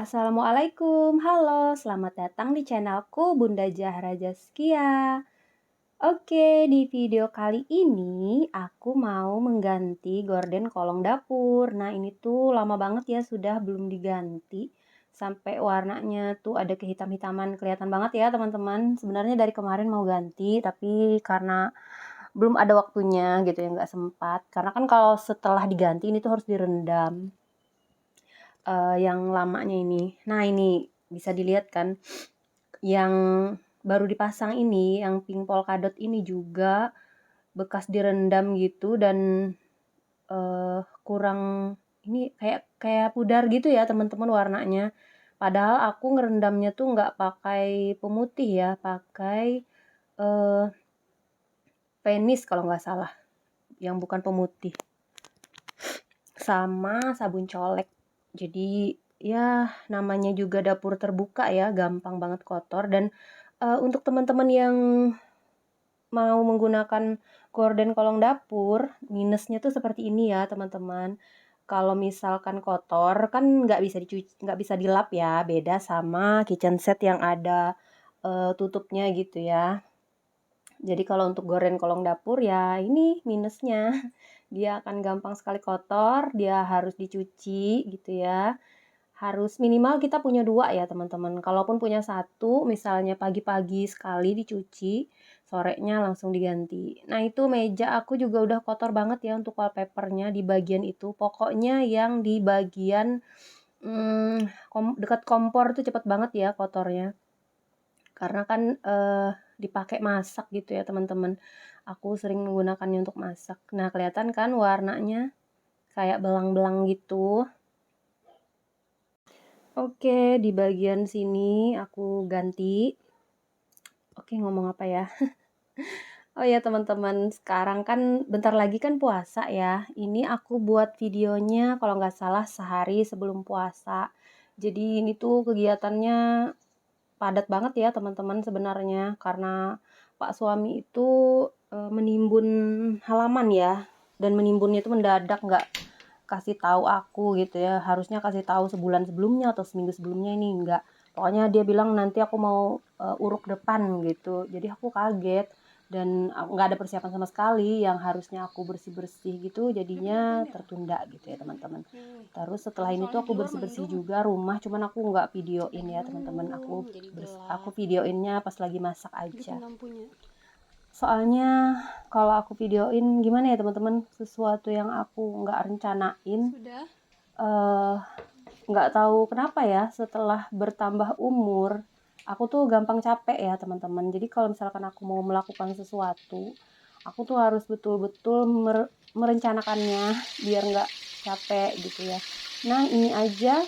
Assalamualaikum, halo, selamat datang di channelku Bunda Zahra Zaskia. Oke, di video kali ini aku mau mengganti gorden kolong dapur. Nah, ini tuh lama banget ya sudah belum diganti. Sampai warnanya tuh ada kehitam-hitaman, kelihatan banget ya teman-teman. Sebenarnya dari kemarin mau ganti, tapi karena belum ada waktunya gitu ya, nggak sempat. Karena kan kalau setelah diganti ini tuh harus direndam. Yang lamanya ini. Nah, ini bisa dilihat kan yang baru dipasang ini, yang pink polkadot ini juga bekas direndam gitu dan kurang ini kayak pudar gitu ya teman-teman warnanya. Padahal aku ngerendamnya tuh nggak pakai pemutih ya, pakai penis kalau nggak salah, yang bukan pemutih, sama sabun colek. Jadi ya namanya juga dapur terbuka ya, gampang banget kotor. Dan untuk teman-teman yang mau menggunakan gorden kolong dapur, minusnya tuh seperti ini ya teman-teman. Kalau misalkan kotor kan nggak bisa dicuci, nggak bisa dilap ya, beda sama kitchen set yang ada tutupnya gitu ya. Jadi kalau untuk gorden kolong dapur ya ini minusnya. Dia akan gampang sekali kotor, dia harus dicuci gitu ya. Harus minimal kita punya 2 ya teman-teman. Kalaupun punya 1, misalnya pagi-pagi sekali dicuci, sorenya langsung diganti. Nah, itu meja aku juga udah kotor banget ya untuk wallpapernya di bagian itu. Pokoknya yang di bagian dekat kompor tuh cepet banget ya kotornya. Karena kan dipakai masak gitu ya teman-teman. Aku sering menggunakannya untuk masak. Nah, kelihatan kan warnanya kayak belang-belang gitu. Oke, di bagian sini aku ganti. Oke, ngomong apa ya? Oh ya teman-teman, sekarang kan bentar lagi kan puasa ya. Ini aku buat videonya kalau nggak salah sehari sebelum puasa. Jadi ini tuh kegiatannya padat banget ya teman-teman sebenarnya. Karena Pak suami itu menimbun halaman ya. Dan menimbunnya itu mendadak, nggak kasih tahu aku gitu ya, harusnya kasih tahu sebulan sebelumnya atau seminggu sebelumnya, ini enggak. Pokoknya dia bilang nanti aku mau uruk depan gitu, jadi aku kaget dan nggak ada persiapan sama sekali. Yang harusnya aku bersih-bersih gitu jadinya tertunda gitu ya teman-teman. Terus setelah ini tuh aku bersih-bersih juga rumah, cuman aku nggak videoin ya teman-teman. Aku videoinnya pas lagi masak aja. Soalnya kalau aku videoin gimana ya teman-teman, sesuatu yang aku nggak rencanain, nggak tahu kenapa ya setelah bertambah umur aku tuh gampang capek ya teman-teman. Jadi kalau misalkan aku mau melakukan sesuatu, aku tuh harus betul-betul merencanakannya biar nggak capek gitu ya. Nah, ini aja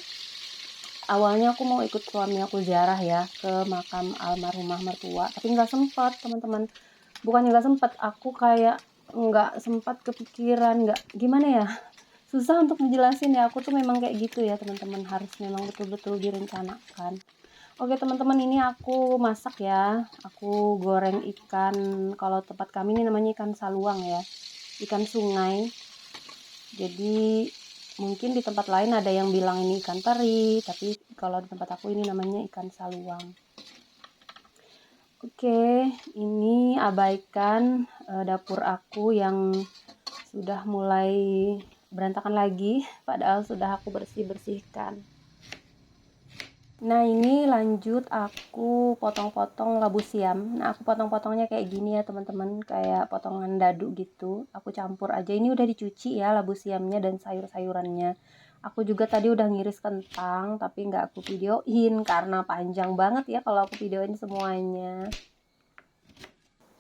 awalnya aku mau ikut suami aku ziarah ya ke makam almarhumah mertua, tapi nggak sempat teman-teman. Bukannya nggak sempat, aku kayak nggak sempat kepikiran, nggak gimana ya, susah untuk dijelasin ya. Aku tuh memang kayak gitu ya teman-teman, harus memang betul-betul direncanakan. Oke teman-teman, ini aku masak ya, aku goreng ikan. Kalau tempat kami ini namanya ikan saluang ya, ikan sungai. Jadi mungkin di tempat lain ada yang bilang ini ikan teri, tapi kalau di tempat aku ini namanya ikan saluang. Oke, ini abaikan dapur aku yang sudah mulai berantakan lagi, padahal sudah aku bersih-bersihkan. Nah, ini lanjut aku potong-potong labu siam. Nah, aku potong-potongnya kayak gini ya teman-teman, kayak potongan dadu gitu. Aku campur aja. Ini udah dicuci ya labu siamnya dan sayur-sayurannya. Aku juga tadi udah ngiris kentang, tapi nggak aku videoin karena panjang banget ya kalau aku videoin semuanya.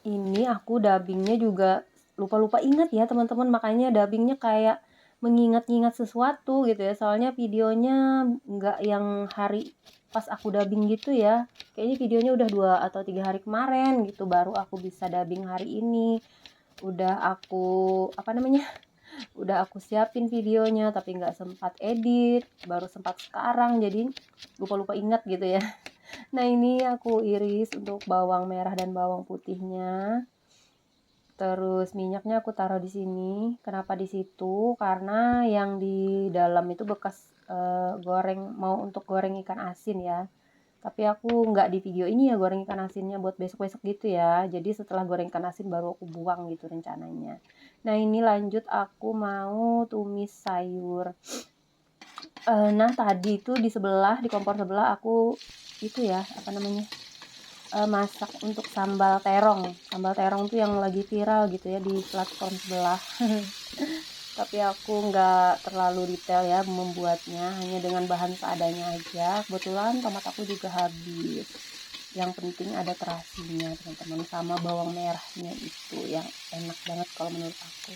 Ini aku dubbingnya juga lupa-lupa ingat ya teman-teman, makanya dubbingnya kayak mengingat-ingat sesuatu gitu ya. Soalnya videonya nggak yang hari pas aku dubbing gitu ya. Kayaknya videonya udah 2 atau 3 hari kemarin gitu baru aku bisa dubbing hari ini. Udah aku udah aku siapin videonya tapi nggak sempat edit, baru sempat sekarang, jadi lupa-lupa ingat gitu ya. Nah, ini aku iris untuk bawang merah dan bawang putihnya. Terus minyaknya aku taruh di sini. Kenapa di situ? Karena yang di dalam itu bekas goreng, mau untuk goreng ikan asin ya. Tapi aku nggak di video ini ya goreng ikan asinnya, buat besok-besok gitu ya. Jadi setelah goreng ikan asin baru aku buang gitu rencananya. Nah ini lanjut aku mau tumis sayur. Nah tadi itu di sebelah, di kompor sebelah aku itu ya, apa namanya, masak untuk sambal terong. Sambal terong tuh yang lagi viral gitu ya di platform sebelah. Tapi aku nggak terlalu detail ya membuatnya, hanya dengan bahan seadanya aja. Kebetulan tomat aku juga habis. Yang penting ada terasinya teman-teman, sama bawang merahnya itu yang enak banget kalau menurut aku.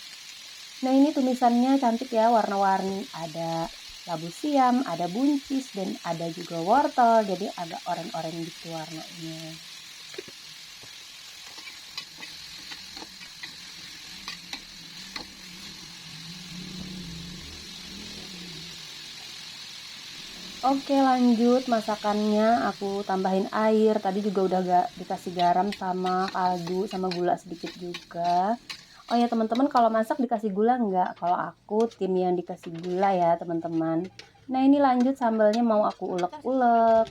Nah ini tumisannya cantik ya, warna-warni. Ada labu siam, ada buncis, dan ada juga wortel. Jadi agak oranye-oranye gitu warnanya. Oke lanjut masakannya, aku tambahin air. Tadi juga udah gak dikasih garam sama kaldu sama gula sedikit juga. Oh ya teman-teman, kalau masak dikasih gula nggak? Kalau aku tim yang dikasih gula ya teman-teman. Nah ini lanjut sambalnya mau aku ulek-ulek.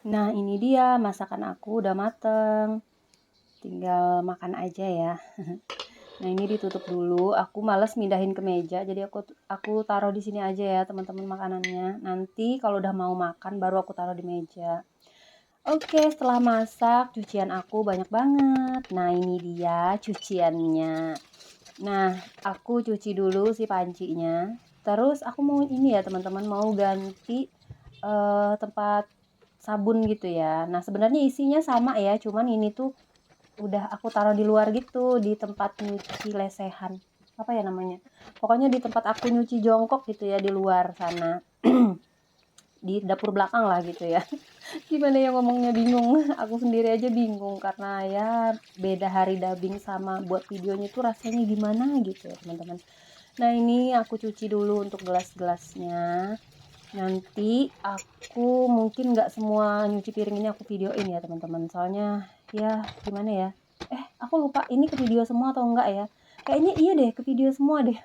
Nah ini dia masakan aku udah mateng. Tinggal makan aja ya. Nah ini ditutup dulu. Aku males mindahin ke meja, jadi aku taruh di sini aja ya teman-teman makanannya. Nanti kalau udah mau makan baru aku taruh di meja. Oke, setelah masak cucian aku banyak banget. Nah ini dia cuciannya. Nah aku cuci dulu si pancinya. Terus aku mau ini ya teman-teman, mau ganti tempat sabun gitu ya. Nah sebenarnya isinya sama ya, cuman ini tuh udah aku taruh di luar gitu, di tempat nyuci lesehan, apa ya namanya, pokoknya di tempat aku nyuci jongkok gitu ya, di luar sana. Di dapur belakang lah gitu ya. Gimana ya ngomongnya, bingung. Aku sendiri aja bingung karena ya beda hari dubbing sama buat videonya tuh rasanya gimana gitu ya teman-teman. Nah ini aku cuci dulu untuk gelas-gelasnya. Nanti aku mungkin nggak semua nyuci piring ini aku videoin ya teman-teman, soalnya ya gimana ya, aku lupa ini ke video semua atau enggak ya, kayaknya iya deh ke video semua deh.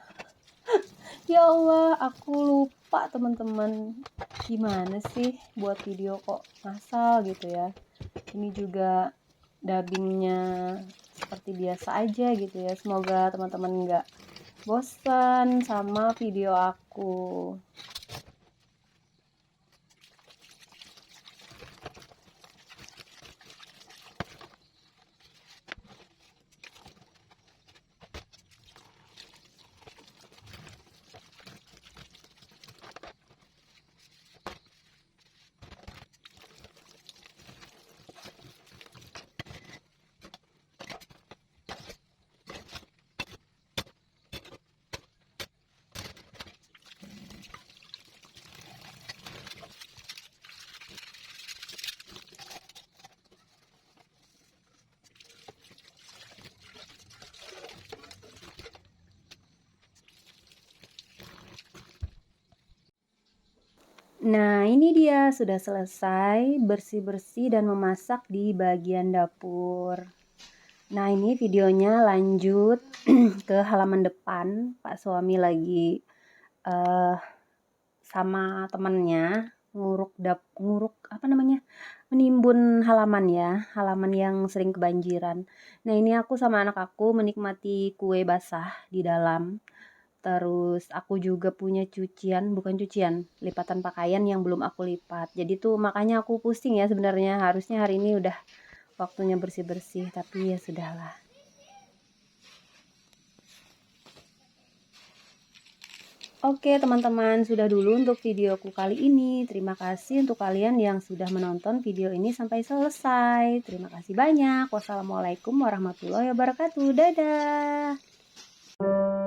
Ya Allah aku lupa teman-teman, gimana sih buat video kok ngasal gitu ya. Ini juga dubbingnya seperti biasa aja gitu ya, semoga teman-teman nggak bosan sama video aku. Nah, ini dia sudah selesai bersih-bersih dan memasak di bagian dapur. Nah, ini videonya lanjut ke halaman depan. Pak suami lagi uh, sama temennya nguruk apa namanya? Menimbun halaman ya, halaman yang sering kebanjiran. Nah, ini aku sama anak aku menikmati kue basah di dalam. Terus aku juga punya cucian, bukan cucian, lipatan pakaian yang belum aku lipat. Jadi tuh makanya aku pusing ya sebenarnya. Harusnya hari ini udah waktunya bersih-bersih, tapi ya sudahlah. Oke teman-teman, sudah dulu untuk videoku kali ini. Terima kasih untuk kalian yang sudah menonton video ini sampai selesai. Terima kasih banyak. Wassalamualaikum warahmatullahi wabarakatuh. Dadah.